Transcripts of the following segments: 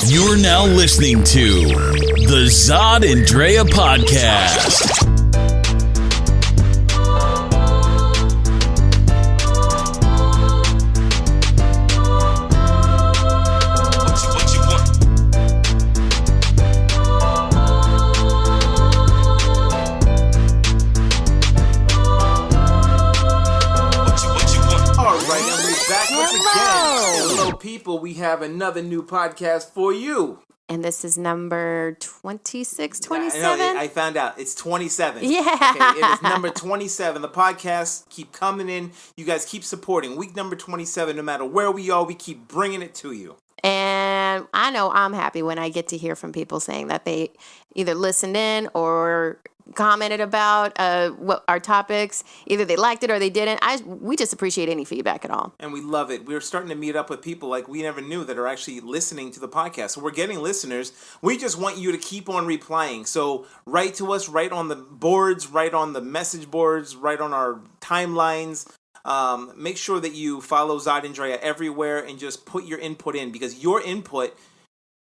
You're now listening to the Zod and Drea podcast. People, we have another new podcast for you. And this is number 26, 27? No, I found out. It's 27. Yeah. Okay, it is number 27. The podcasts keep coming in. You guys keep supporting. Week number 27, no matter where we are, we keep bringing it to you. And I know I'm happy when I get to hear from people saying that they either listened in or commented about what our topics. Either they liked it or they didn't. We just appreciate any feedback at all. And we love it. We're starting to meet up with people like we never knew that are actually listening to the podcast. So we're getting listeners. We just want you to keep on replying. So write to us, write on the boards, write on the message boards, write on our timelines. Make sure that you follow Zod and Drea everywhere and just put your input in, because your input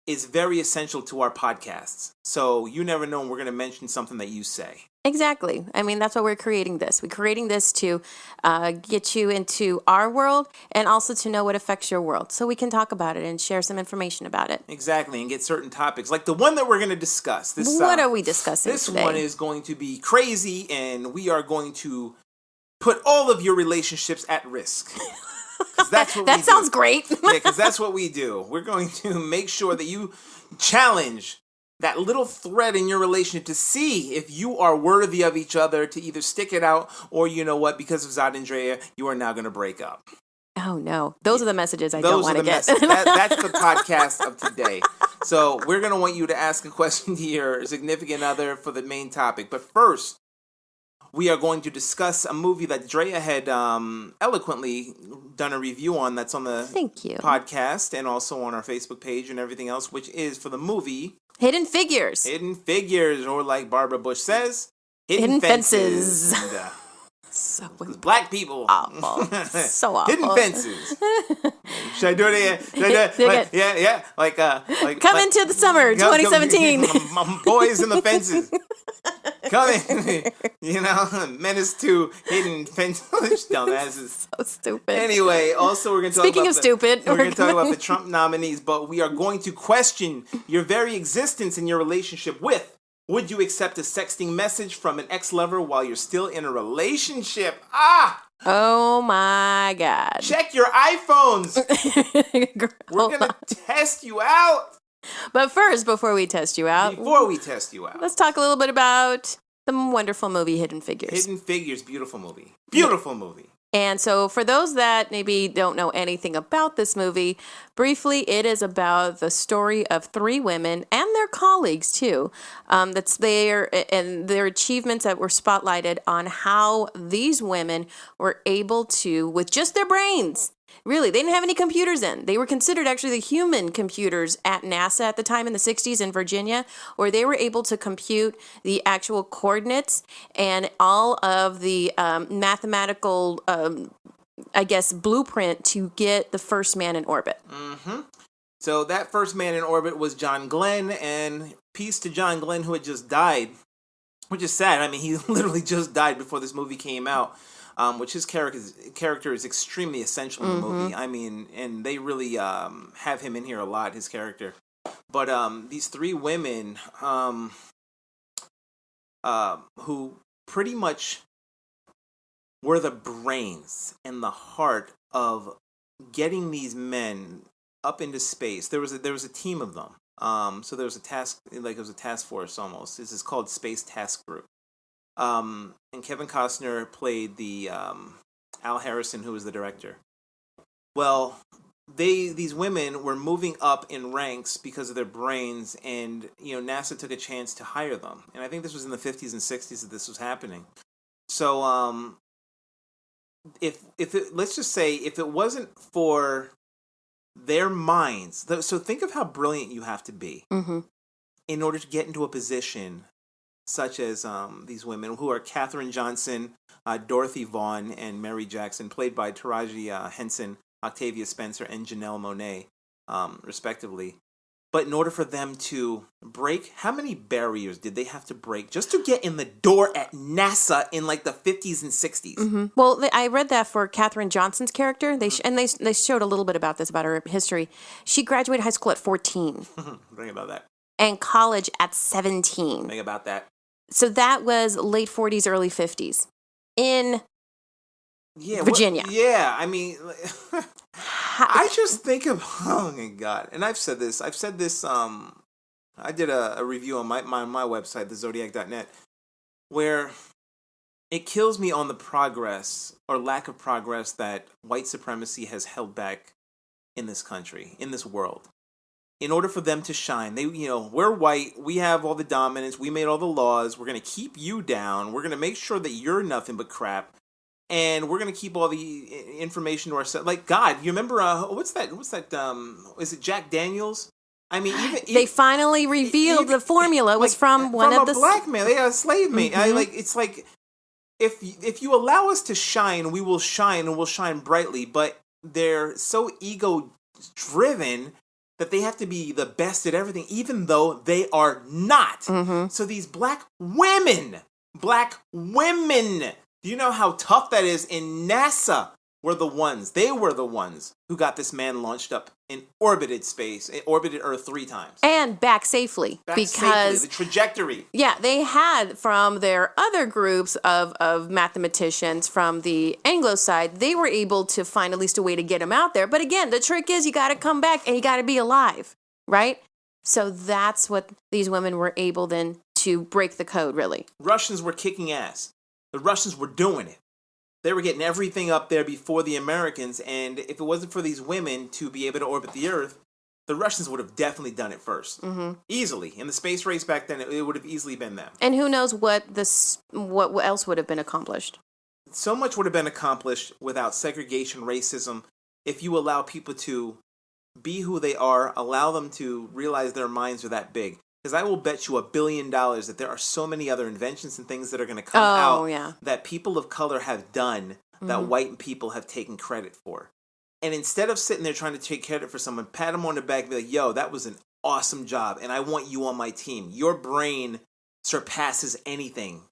is very essential to our podcasts. So you never know when we're going to mention something that you say. Exactly. I mean, that's why we're creating this. We're creating this to get you into our world and also to know what affects your world, so we can talk about it and share some information about it. Exactly, and get certain topics like the one that we're going to discuss. What are we discussing this today? One is going to be crazy, and we are going to put all of your relationships at risk. That's what that sounds great. Yeah, because that's what we do. We're going to make sure that you challenge that little thread in your relationship to see if you are worthy of each other, to either stick it out or, you know what, because of Zod and Drea, you are now going to break up. Oh, no. Those are the messages I don't want to get. That's the podcast of today. So we're going to want you to ask a question to your significant other for the main topic. But first, we are going to discuss a movie that Drea had eloquently done a review on, that's on the podcast and also on our Facebook page and everything else, which is for the movie Hidden Figures. Hidden Figures, or like Barbara Bush says, Hidden Fences. And, so black people. Awful. So awful. Hidden Fences. Should I do it? Yeah. Like come into the summer, 2017. Boys in the fences. Coming, menace to Hidden Fences. Dumbasses. So stupid. Anyway, also we're going to talk Speaking of stupid, we're going to talk about the Trump nominees, but we are going to question your very existence in your relationship with: would you accept a sexting message from an ex-lover while you're still in a relationship? Oh my God. Check your iPhones. We're going to test you out. But first, before we test you out, let's talk a little bit about the wonderful movie Hidden Figures. Hidden Figures, beautiful movie. Beautiful movie. And so for those that maybe don't know anything about this movie, briefly, it is about the story of three women and their colleagues too. That's their achievements that were spotlighted on how these women were able to, with just their brains. Really, they didn't have any computers in. They were considered actually the human computers at NASA at the time in the 60s in Virginia, where they were able to compute the actual coordinates and all of the mathematical, blueprint to get the first man in orbit. Mm-hmm. So that first man in orbit was John Glenn, and peace to John Glenn, who had just died, which is sad. I mean, he literally just died before this movie came out. Which his character is extremely essential in the movie. I mean, and they really have him in here a lot, his character. But these three women who pretty much were the brains and the heart of getting these men up into space. There was a team of them. So there was a task, like it was a task force almost. This is called Space Task Group. And Kevin Costner played the Al Harrison, who was the director. Well, these women were moving up in ranks because of their brains, and NASA took a chance to hire them. And I think this was in the 50s and 60s that this was happening. So let's just say if it wasn't for their minds, so think of how brilliant you have to be in order to get into a position such as these women, who are Katherine Johnson, Dorothy Vaughan, and Mary Jackson, played by Taraji Henson, Octavia Spencer, and Janelle Monáe, respectively. But in order for them to break, how many barriers did they have to break just to get in the door at NASA in like the 50s and 60s? Mm-hmm. Well, I read that for Katherine Johnson's character. They showed a little bit about this, about her history. She graduated high school at 14. Think about that. And college at 17. Think about that. So that was late 40s, early 50s in Virginia. I mean, I just think of, oh my God. And I've said this, I did a review on my website, thezodiac.net, where it kills me on the progress or lack of progress that white supremacy has held back in this country, in this world. In order for them to shine, we're white, we have all the dominance, we made all the laws, we're going to keep you down, we're going to make sure that you're nothing but crap, and we're going to keep all the information to ourselves. Like, God, you remember, what's that, is it Jack Daniels? I mean, they finally revealed the formula was from one of the... black man, they had a slave mate. Mm-hmm. It's like, if you allow us to shine, we will shine, and we'll shine brightly, but they're so ego-driven that they have to be the best at everything, even though they are not. Mm-hmm. So these black women, do you know how tough that is? In NASA they were the ones who got this man launched up in orbited Earth 3 times. And back safely. The trajectory. Yeah, they had from their other groups of mathematicians from the Anglo side, they were able to find at least a way to get him out there. But again, the trick is you got to come back and you got to be alive, right? So that's what these women were able then to break the code, really. Russians were kicking ass. The Russians were doing it. They were getting everything up there before the Americans, and if it wasn't for these women to be able to orbit the Earth, the Russians would have definitely done it first. Mm-hmm. Easily. In the space race back then, it would have easily been them. And who knows what else would have been accomplished. So much would have been accomplished without segregation, racism, if you allow people to be who they are, allow them to realize their minds are that big. Because I will bet you $1 billion that there are so many other inventions and things that are going to come out that people of color have done that white people have taken credit for. And instead of sitting there trying to take credit for someone, pat them on the back and be like, yo, that was an awesome job, and I want you on my team. Your brain surpasses anything.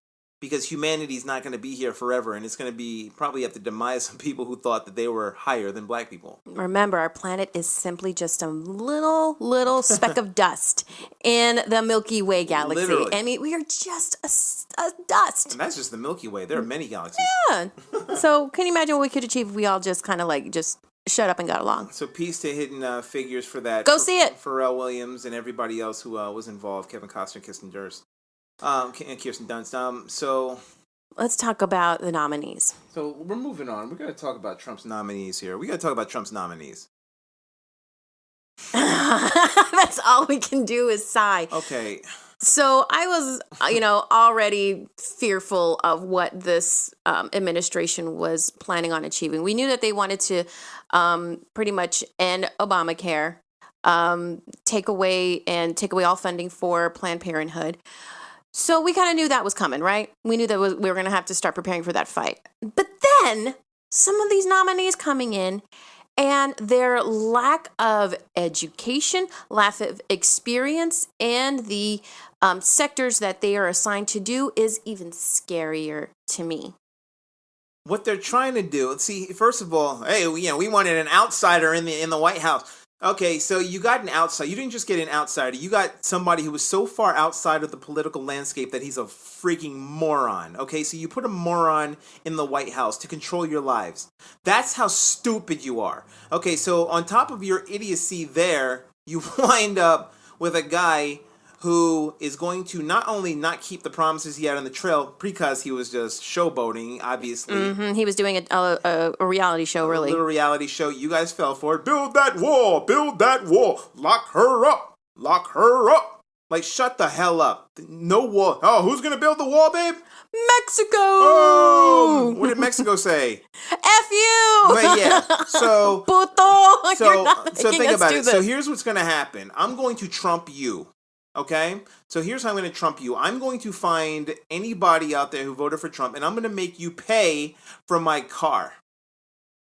Because humanity's not going to be here forever, and it's going to be probably at the demise of people who thought that they were higher than black people. Remember, our planet is simply just a little speck of dust in the Milky Way galaxy. Literally. I mean, we are just a dust. And that's just the Milky Way. There are many galaxies. Yeah. So can you imagine what we could achieve if we all just kind of just shut up and got along? So peace to Hidden Figures for that. Go see it. Pharrell Williams and everybody else who was involved. Kevin Costner, Kirsten Dunst. Kirsten Dunst. So let's talk about the nominees. So we're moving on. We're going to talk about Trump's nominees here. We got to talk about Trump's nominees. That's all we can do is sigh. Okay. So I was, already fearful of what this administration was planning on achieving. We knew that they wanted to pretty much end Obamacare, take away all funding for Planned Parenthood. So we kind of knew that was coming, right? We knew that we were going to have to start preparing for that fight. But then some of these nominees coming in and their lack of education, lack of experience, and the sectors that they are assigned to do is even scarier to me. What they're trying to do, see, first of all, hey, we wanted an outsider in the White House. Okay, so you got an outsider. You didn't just get an outsider. You got somebody who was so far outside of the political landscape that he's a freaking moron. Okay, so you put a moron in the White House to control your lives. That's how stupid you are. Okay, so on top of your idiocy there, you wind up with a guy who is going to not only not keep the promises he had on the trail because he was just showboating, obviously. Mm-hmm. He was doing a reality show, really. A little reality show. You guys fell for it. Build that wall. Build that wall. Lock her up. Lock her up. Like, shut the hell up. No wall. Oh, who's going to build the wall, babe? Mexico! Oh! What did Mexico say? F you! But yeah, so... Puto! So think about it. So here's what's going to happen. I'm going to trump you. Okay? So here's how I'm going to trump you. I'm going to find anybody out there who voted for Trump, and I'm going to make you pay for my car.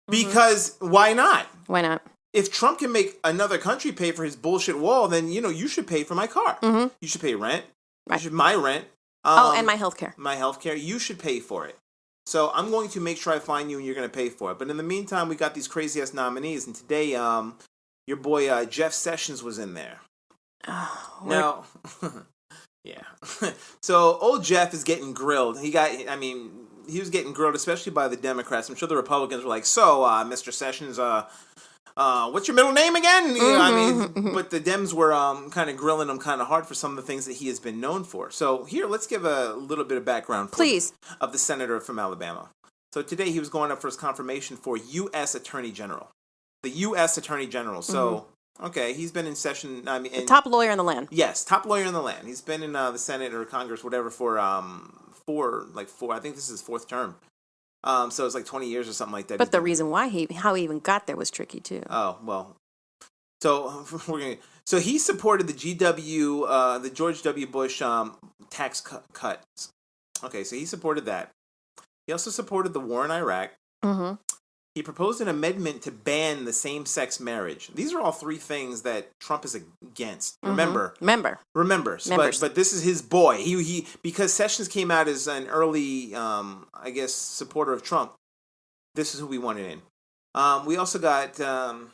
Because why not? Why not? if Trump can make another country pay for his bullshit wall, then, you should pay for my car. Mm-hmm. You should pay rent. Right. My rent. And my health care. My health care. You should pay for it. So I'm going to make sure I find you and you're going to pay for it. But in the meantime, we got these crazy-ass nominees. And today, your boy Jeff Sessions was in there. Now, yeah. So old Jeff is getting grilled. He was getting grilled, especially by the Democrats. I'm sure the Republicans were like, so, Mr. Sessions, what's your middle name again? But the Dems were kind of grilling him kind of hard for some of the things that he has been known for. So here, let's give a little bit of background, please, of the senator from Alabama. So today he was going up for his confirmation for U.S. Attorney General. The U.S. Attorney General. So, okay, he's been in session. The top lawyer in the land. Yes, top lawyer in the land. He's been in the Senate or Congress, whatever, for four. I think this is his fourth term. So it's like 20 years or something like that. But the reason how he even got there was tricky too. Oh, well. So so he supported the George W. Bush tax cuts. Okay, so he supported that. He also supported the war in Iraq. Mm-hmm. He proposed an amendment to ban the same-sex marriage. These are all three things that Trump is against. Remember. But this is his boy. He because Sessions came out as an early, supporter of Trump. This is who we wanted in. We also got. I'm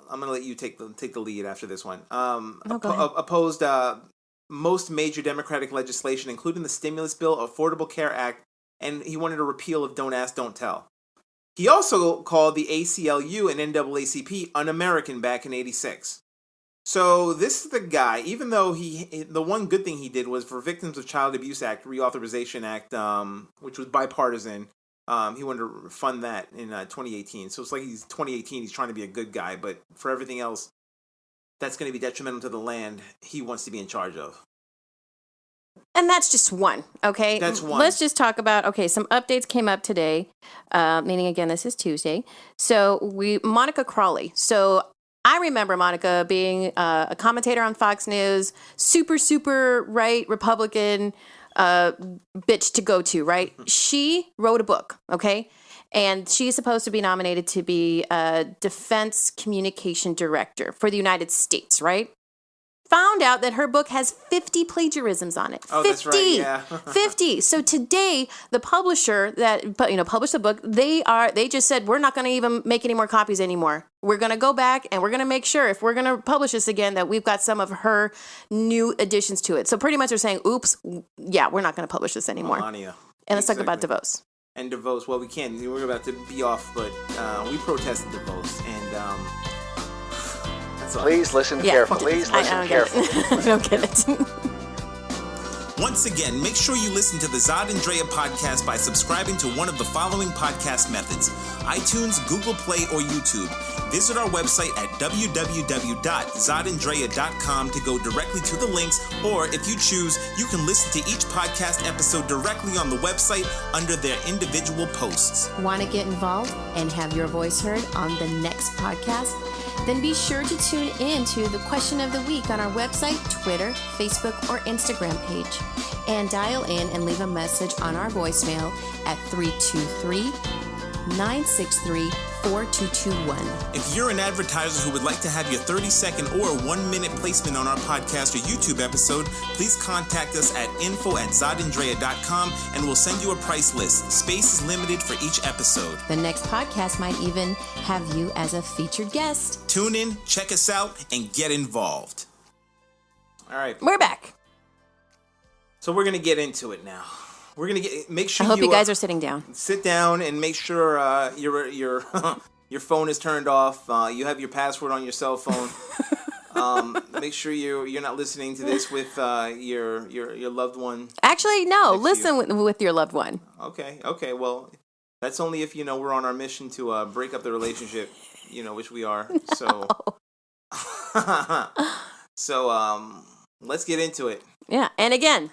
going to let you take the lead after this one. Opposed most major Democratic legislation, including the stimulus bill, Affordable Care Act, and he wanted a repeal of Don't Ask, Don't Tell. He also called the ACLU and NAACP un-American back in '86. So this is the guy, even though the one good thing he did was for Victims of Child Abuse Act, Reauthorization Act, which was bipartisan, he wanted to fund that in 2018. So it's like 2018, he's trying to be a good guy, but for everything else that's going to be detrimental to the land, he wants to be in charge of. And that's just one, okay? That's one. Let's just talk about, some updates came up today, meaning, again, this is Tuesday. So Monica Crawley. So I remember Monica being a commentator on Fox News, super, super right Republican bitch to go to, right? She wrote a book, okay? And she's supposed to be nominated to be a defense communication director for the United States, right? Found out that her book has 50 plagiarisms on it. Oh, 50. That's right, yeah. 50. So today, the publisher that published the book, they just said, we're not going to even make any more copies anymore. We're going to go back and we're going to make sure if we're going to publish this again that we've got some of her new additions to it. So pretty much they're saying, oops, yeah, we're not going to publish this anymore. Melania. And let's talk about DeVos. And DeVos, well, we can't. We're about to be off, but we protested DeVos, and please listen carefully. Please listen carefully. I don't get it. Once again, make sure you listen to the Zod and Drea podcast by subscribing to one of the following podcast methods: iTunes, Google Play, or YouTube. Visit our website at www.zodanddrea.com to go directly to the links, or if you choose, you can listen to each podcast episode directly on the website under their individual posts. Want to get involved and have your voice heard on the next podcast? Then be sure to tune in to the question of the week on our website, Twitter, Facebook, or Instagram page. And dial in and leave a message on our voicemail at 323-963-4221. If you're an advertiser who would like to have your 30-second or 1-minute placement on our podcast or YouTube episode, please contact us at info@zodanddrea.com and we'll send you a price list. Space is limited for each episode. The next podcast might even have you as a featured guest. Tune in, check us out, and get involved. all right. We're back. So we're gonna get into it now. We're gonna make sure. I hope you guys are sitting down. Sit down and make sure your your phone is turned off. You have your password on your cell phone. Make sure you're not listening to this with your loved one. Actually, no. Listen with your loved one. Okay. Well, that's only if we're on our mission to break up the relationship. Which we are. So. So let's get into it. Yeah, and again,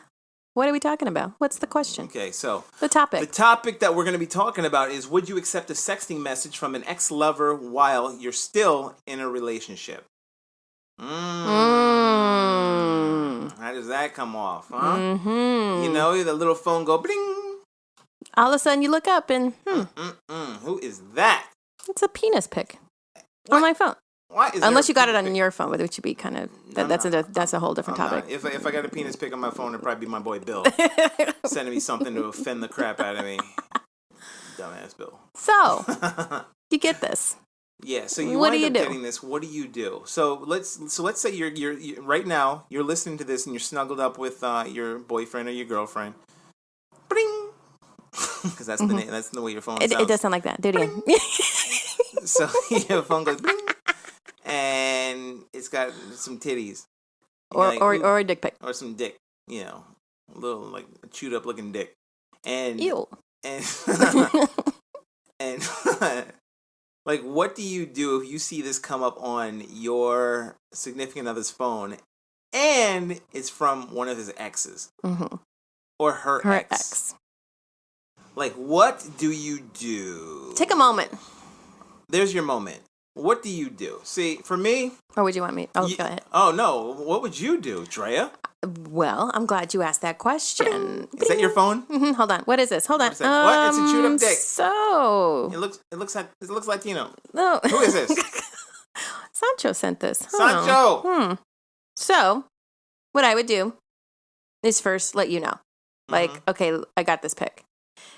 what are we talking about? What's the question? Okay, so the topic. The topic that we're going to be talking about is: would you accept a sexting message from an ex-lover while you're still in a relationship? How does that come off, huh? Mm-hmm. The little phone go bling. All of a sudden, you look up and Who is that? It's a penis pic. On my phone. Why? Is Unless there you got it a on pic- your phone, which would be kind of that's a whole different I'm topic. not. If I got a penis pic on my phone, it'd probably be my boy Bill sending me something to offend the crap out of me. Dumbass Bill. So you get this. Yeah. So you What wind do you up do? getting this. What do you do? So let's say you're right now you're listening to this and you're snuggled up with your boyfriend or your girlfriend. Bring. Because that's the name. That's the way your phone sounds. It does sound like that. Do it again. So your phone goes bling, and it's got some titties, or ooh, a dick pic. or some dick, a little like chewed up looking dick, and Ew. and and like, what do you do if you see this come up on your significant other's phone, and it's from one of his exes or her ex? Like, what do you do? Take a moment. There's your moment. What do you do? See, for me... Or would you want me? Oh, go ahead. Oh, no. What would you do, Drea? Well, I'm glad you asked that question. Is that your phone? Hold on. What is this? Hold on. What? It's a chewed up dick. So... It looks Latino. No. Who is this? Sancho sent this. Sancho! So, what I would do is first let you know. Like, okay, I got this pic.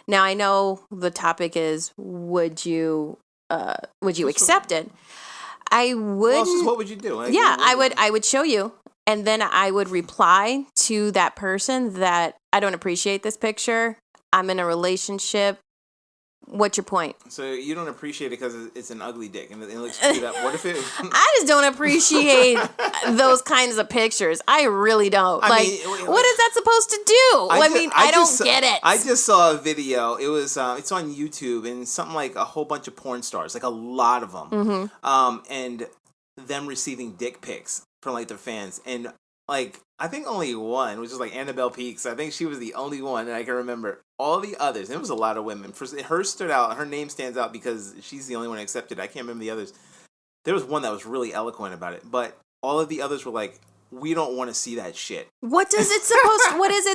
Now, I know the topic is, would you accept it? I would. Well, it's just, what would you do? Like, yeah, what I would show you, and then I would reply to that person that I don't appreciate this picture. I'm in a relationship. What's your point? So you don't appreciate it because it's an ugly dick and it looks screwed up. What if it... I just don't appreciate those kinds of pictures. I really don't. What is that supposed to do? I don't get it. I just saw a video. It was it's on YouTube, and something like a whole bunch of porn stars, like a lot of them, and them receiving dick pics from like their fans, and like I think only one, which is like Annabelle Peaks. I think she was the only one that I can remember. All the others, and it was a lot of women. Her stood out. Her name stands out because she's the only one accepted. I can't remember the others. There was one that was really eloquent about it, but all of the others were like, we don't want to see that shit. What is it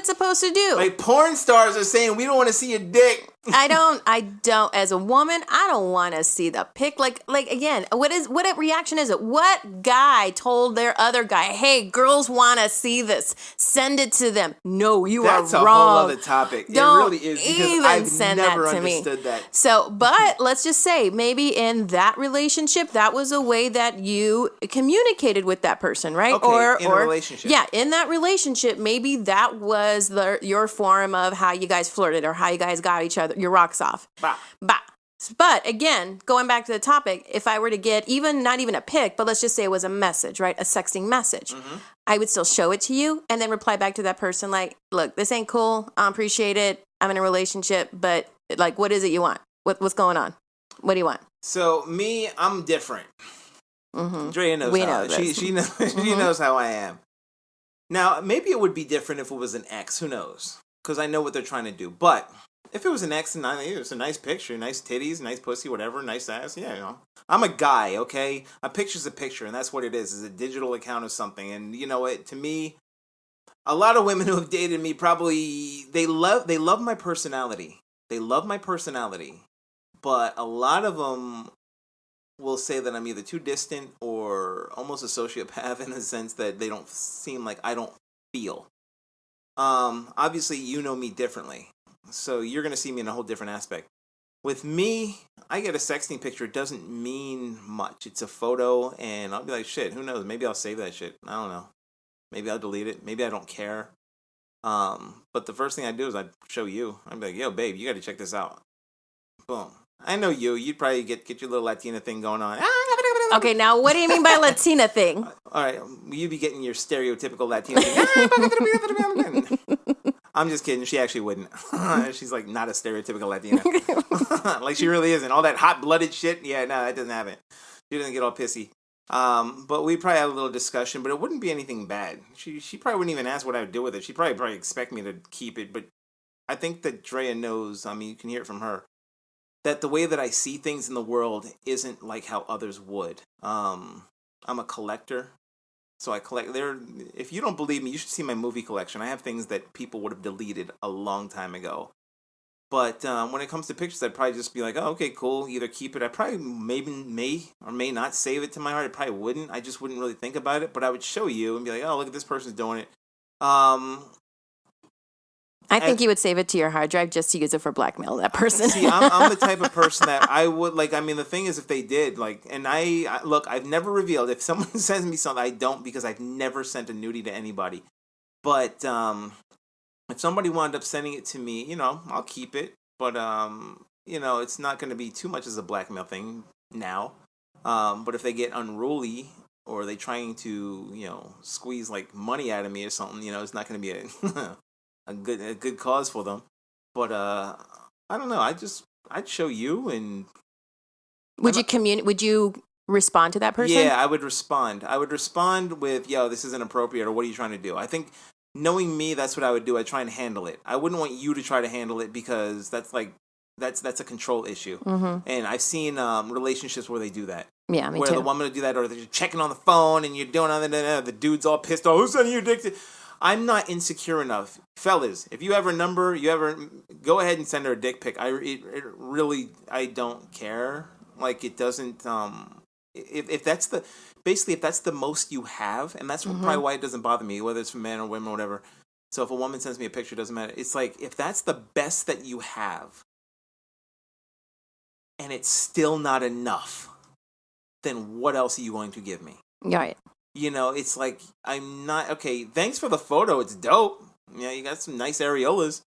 supposed to do? Like, porn stars are saying, we don't want to see your dick. I don't, as a woman, I don't want to see the pic. Like again, what reaction is it? What guy told their other guy, hey, girls want to see this. Send it to them. No, That's are a wrong. whole other topic. Don't it really is, because even I've send never that to understood me. that. So, but let's just say maybe in that relationship, that was a way that you communicated with that person, right? Okay, in a relationship. Yeah, in that relationship, maybe that was your form of how you guys flirted or how you guys got each other, your rocks off. Bah. But again, going back to the topic, if I were to get not even a pic, but let's just say it was a message, right? A sexting message. I would still show it to you and then reply back to that person like, look, this ain't cool. I appreciate it. I'm in a relationship, but like, what is it you want? What's going on? What do you want? So me, I'm different. Drea knows how. She knows how I am. Now, maybe it would be different if it was an ex. Who knows? Because I know what they're trying to do. But if it was an ex and it was a nice picture, nice titties, nice pussy, whatever, nice ass, yeah, I'm a guy, okay? A picture's a picture, and that's what it is a digital account of something. And you know what? To me, a lot of women who have dated me probably, they love my personality. They love my personality. But a lot of them will say that I'm either too distant or almost a sociopath in the sense that they don't seem like I don't feel. Obviously, you know me differently, so you're going to see me in a whole different aspect. With me, I get a sexting picture. It doesn't mean much. It's a photo, and I'll be like, shit, who knows? Maybe I'll save that shit. I don't know. Maybe I'll delete it. Maybe I don't care. But the first thing I do is I show you. I'm like, yo, babe, you got to check this out. Boom. I know you. You'd probably get your little Latina thing going on. Okay, now what do you mean by Latina thing? All right, you'd be getting your stereotypical Latina thing. I'm just kidding. She actually wouldn't. She's like not a stereotypical Latina. Like she really isn't. All that hot-blooded shit. Yeah, no, that doesn't happen. She doesn't get all pissy. But we probably had a little discussion, but it wouldn't be anything bad. She probably wouldn't even ask what I would do with it. She'd probably expect me to keep it. But I think that Drea knows. I mean, you can hear it from her. That the way that I see things in the world isn't like how others would. I'm a collector, so I collect. If you don't believe me, you should see my movie collection. I have things that people would have deleted a long time ago. But when it comes to pictures, I'd probably just be like, oh, okay, cool. Either keep it. I probably may or may not save it to my heart. I probably wouldn't. I just wouldn't really think about it. But I would show you and be like, oh, look at this person's doing it. I think you would save it to your hard drive just to use it for blackmail that person. See, I'm the type of person that I would like. I mean, the thing is, if they did, like, and I look, I've never revealed. If someone sends me something, I don't, because I've never sent a nudie to anybody. But if somebody wound up sending it to me, I'll keep it. But it's not going to be too much as a blackmail thing now. But if they get unruly, or they trying to squeeze like money out of me or something, it's not going to be a a good cause for them. But I don't know. I'd show you. And would you respond to that person? Yeah, I would respond. I would respond with, yo, this is inappropriate, or what are you trying to do? I think, knowing me, that's what I would do. I'd try and handle it. I wouldn't want you to try to handle it, because that's a control issue. And I've seen relationships where they do that. Yeah, me where too. the woman would do that, or they're checking on the phone and you're doing the dude's all pissed off. Who's sending you dick? I'm not insecure enough. Fellas, if you have her number, go ahead and send her a dick pic. I don't care. Like, it doesn't, if that's the most you have, and that's probably why it doesn't bother me, whether it's from men or women or whatever. So if a woman sends me a picture, it doesn't matter. It's like, if that's the best that you have, and it's still not enough, then what else are you going to give me? Right. It's like, I'm not, okay, thanks for the photo, it's dope. Yeah, you got some nice areolas.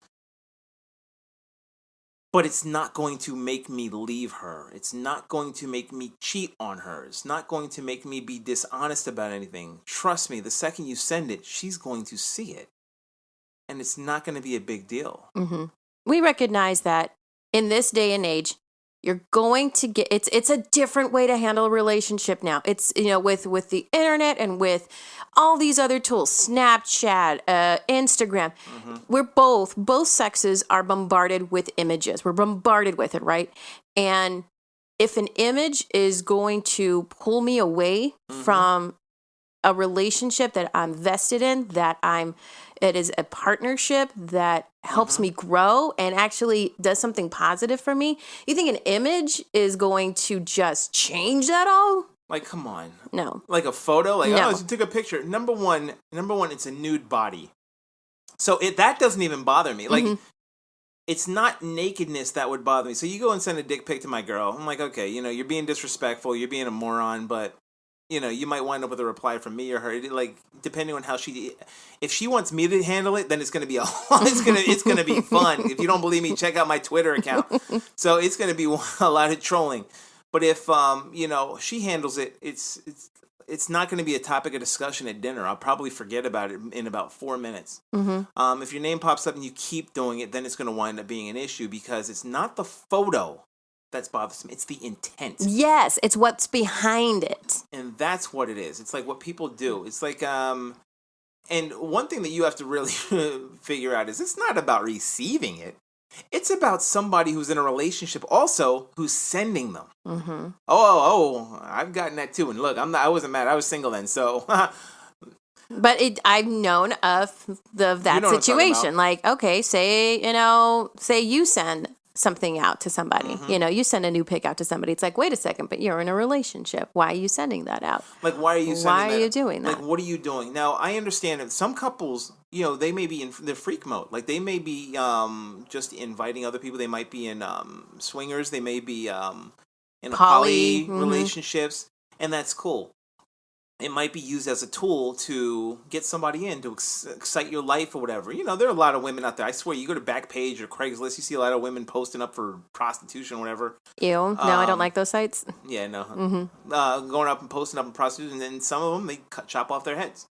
But it's not going to make me leave her. It's not going to make me cheat on her. It's not going to make me be dishonest about anything. Trust me, the second you send it, she's going to see it. And it's not going to be a big deal. Mm-hmm. We recognize that in this day and age, you're going to get, it's a different way to handle a relationship now. It's, with the internet and with all these other tools, Snapchat, Instagram, we're both sexes are bombarded with images. We're bombarded with it, right? And if an image is going to pull me away from a relationship that I'm vested in, it is a partnership that helps me grow and actually does something positive for me. You think an image is going to just change that all? Like, come on. No. Like a photo? Like, no. You took a picture. Number one, it's a nude body. So that doesn't even bother me. Like, it's not nakedness that would bother me. So you go and send a dick pic to my girl. I'm like, okay, you're being disrespectful. You're being a moron, but you might wind up with a reply from me or her. Like, depending on how if she wants me to handle it, then it's gonna be it's gonna be fun. If you don't believe me, check out my Twitter account. So it's gonna be a lot of trolling. But if she handles it, it's not gonna be a topic of discussion at dinner. I'll probably forget about it in about 4 minutes. If your name pops up and you keep doing it, then it's gonna wind up being an issue, because it's not the photo that's bothersome. It's the intent. Yes, it's what's behind it. And that's what it is. It's like what people do. It's like, and one thing that you have to really figure out is, it's not about receiving it. It's about somebody who's in a relationship also who's sending them. Oh, I've gotten that too. And look, I wasn't mad. I was single then, so. But I've known of that situation. Like, okay, say you send something out to somebody. You send a new pic out to somebody. It's like, wait a second, but you're in a relationship. Why are you sending that out? Like, why are you sending that? Why are you doing that? Like, what are you doing? Now, I understand that some couples, they may be in the freak mode. Like, they may be just inviting other people. They might be in swingers. They may be in poly relationships. And that's cool. It might be used as a tool to get somebody in, to excite your life or whatever. There are a lot of women out there. I swear, you go to Backpage or Craigslist, you see a lot of women posting up for prostitution or whatever. Ew. No, I don't like those sites. Yeah, no. Going up and posting up in prostitution, and then some of them, they chop off their heads.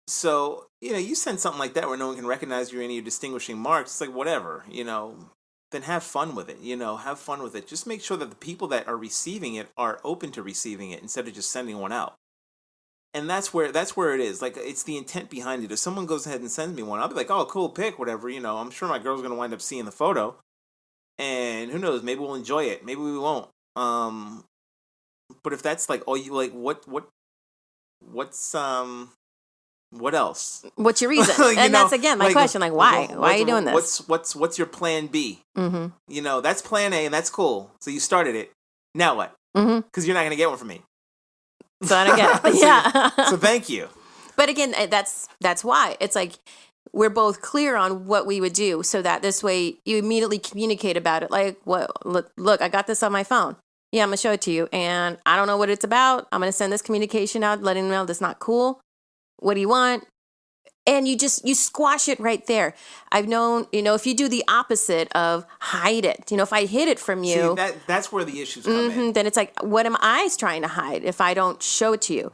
So, you send something like that where no one can recognize you or any of your distinguishing marks. It's like, whatever, then have fun with it. Have fun with it. Just make sure that the people that are receiving it are open to receiving it, instead of just sending one out. And that's where it is. Like, it's the intent behind it. If someone goes ahead and sends me one, I'll be like, oh, cool pic, whatever. I'm sure my girl's going to wind up seeing the photo. And who knows, maybe we'll enjoy it. Maybe we won't. But if that's like, oh, you like, what's What else? What's your reason? And that's again my question. Like, why? Why are you doing this? What's your plan B? Mm-hmm. That's plan A, and that's cool. So you started it. Now what? Because you're not going to get one from me. So I don't get it. Yeah. So thank you. But again, that's why it's like we're both clear on what we would do, so that this way you immediately communicate about it. Like, what? Look, I got this on my phone. Yeah, I'm gonna show it to you, and I don't know what it's about. I'm gonna send this communication out, letting them know that's not cool. What do you want? And you squash it right there. I've known, if you do the opposite of hide it, if I hid it from you. See, that's where the issues come in. Then it's like, what am I trying to hide if I don't show it to you?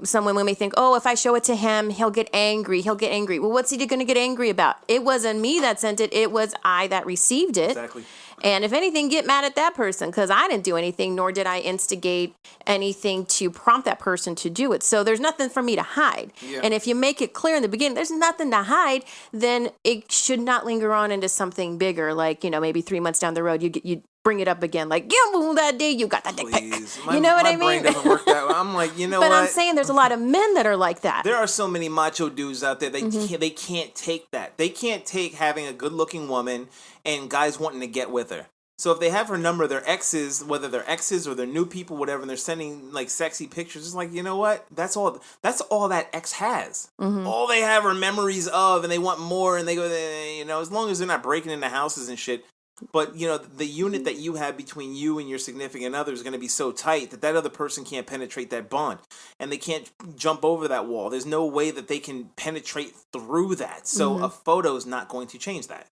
Some women may think, oh, if I show it to him, he'll get angry. Well, what's he going to get angry about? It wasn't me that sent it. It was I that received it. Exactly. And if anything, get mad at that person because I didn't do anything, nor did I instigate anything to prompt that person to do it. So there's nothing for me to hide. Yeah. And if you make it clear in the beginning, there's nothing to hide, then it should not linger on into something bigger. Like, maybe 3 months down the road, you bring it up again. Like, that day you got that dick pic. You know what I mean? My brain doesn't work that way. I'm like, but what? I'm saying there's a lot of men that are like that. There are so many macho dudes out there. They can't take that. They can't take having a good-looking woman and guys wanting to get with her. So if they have her number, their exes, whether they're exes or they're new people, whatever, and they're sending like sexy pictures, it's like, you know what? That's all that ex has. All they have are memories of, and they want more, and they go, as long as they're not breaking into houses and shit. But, the unit that you have between you and your significant other is going to be so tight that other person can't penetrate that bond. And they can't jump over that wall. There's no way that they can penetrate through that. So a photo is not going to change that.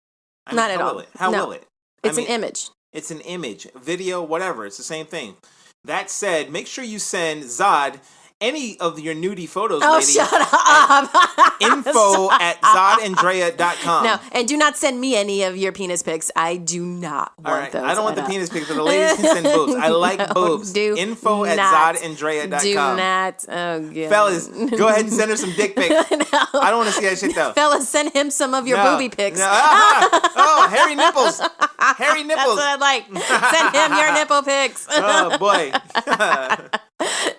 Not at all. How will it? It's an image. It's an image, video, whatever. It's the same thing. That said, make sure you send Zod any of your nudie photos, lady. Shut up. info@zodandrea.com. No, and do not send me any of your penis pics. I do not want those. I don't want the penis pics, but the ladies can send boobs. I like boobs. info@zodandrea.com. Do not. Oh, God. Fellas, go ahead and send her some dick pics. No. I don't want to see that shit, though. Fellas, send him some of your booby pics. No. Oh, hairy nipples. Hairy nipples. That's what I'd like. Send him your nipple pics. Oh, boy.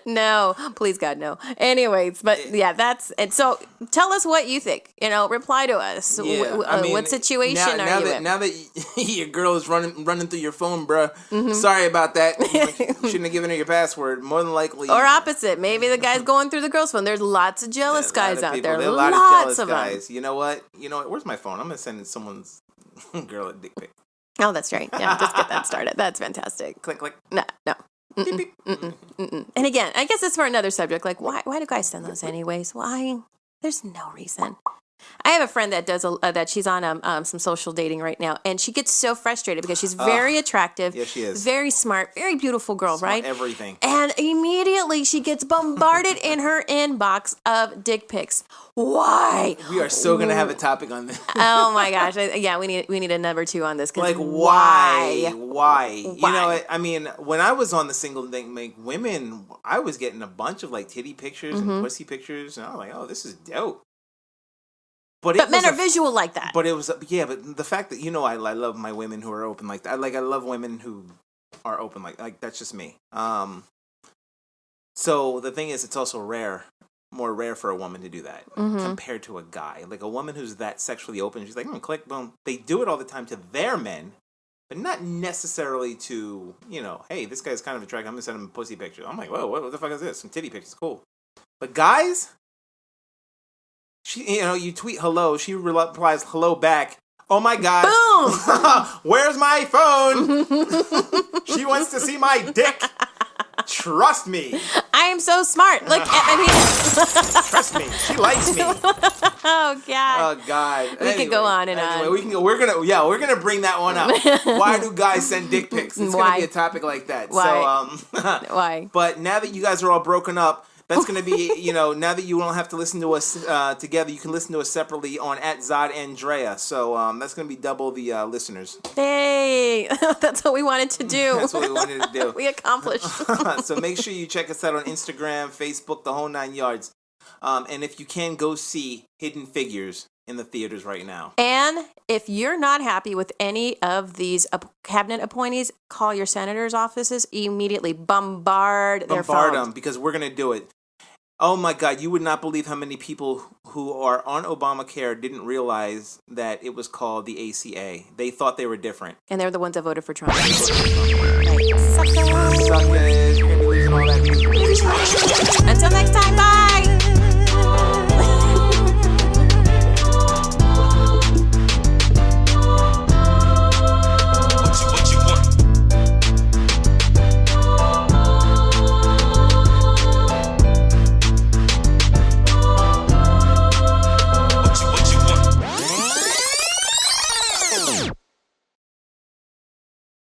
No, please God, no. Anyways, but yeah, that's it. So tell us what you think. Reply to us. Yeah, what situation are you in? Now that your girl is running through your phone, bruh. Sorry about that. You shouldn't have given her your password. More than likely. Or opposite. Maybe the guy's going through the girl's phone. There's lots of jealous guys out there. There are a lot of jealous guys. You know what? Where's my phone? I'm going to send someone's girl a dick pic. Oh, that's right. Yeah, just get that started. That's fantastic. Click, click. No. And again, I guess it's for another subject. Like, why do guys send those anyways? Why? There's no reason. I have a friend that does that. She's on some social dating right now, and she gets so frustrated because she's very attractive. Yes, she is. Very smart, very beautiful girl, right? Everything. And immediately she gets bombarded in her inbox of dick pics. Why? We are so gonna have a topic on this. Oh my gosh! Yeah, we need a number 2 on this. Like, why? I mean, when I was on the single thing, like women, I was getting a bunch of like titty pictures and pussy pictures, and I was like, oh, this is dope. But men are visual like that. But it was, but the fact that, I love my women who are open like that. I love women who are open like that's just me. So the thing is, it's also more rare for a woman to do that compared to a guy. Like a woman who's that sexually open, she's like, click, boom. They do it all the time to their men, but not necessarily to, hey, this guy's kind of attractive. I'm going to send him a pussy picture. I'm like, whoa, what the fuck is this? Some titty pictures, cool. But guys... you tweet hello, she replies hello back. Oh my God. Boom! Where's my phone? She wants to see my dick. Trust me. I am so smart. Look, trust me. She likes me. Oh God. Oh God. We could go on and on. We can go. We're gonna bring that one up. Why do guys send dick pics? It's gonna be a topic like that. Why? So why? But now that you guys are all broken up, that's going to be, now that you don't have to listen to us together, you can listen to us separately on @ZodAndrea. So that's going to be double the listeners. Hey, that's what we wanted to do. That's what we wanted to do. We accomplished. So make sure you check us out on Instagram, Facebook, the whole 9 yards. And if you can, go see Hidden Figures in the theaters right now. And if you're not happy with any of these cabinet appointees, call your senator's offices immediately. Bombard their phone. Them, because we're going to do it. Oh my God, you would not believe how many people who are on Obamacare didn't realize that it was called the ACA. They thought they were different. And they're the ones that voted for Trump. Suckers. You're going to be losing all that music. Until next time, bye!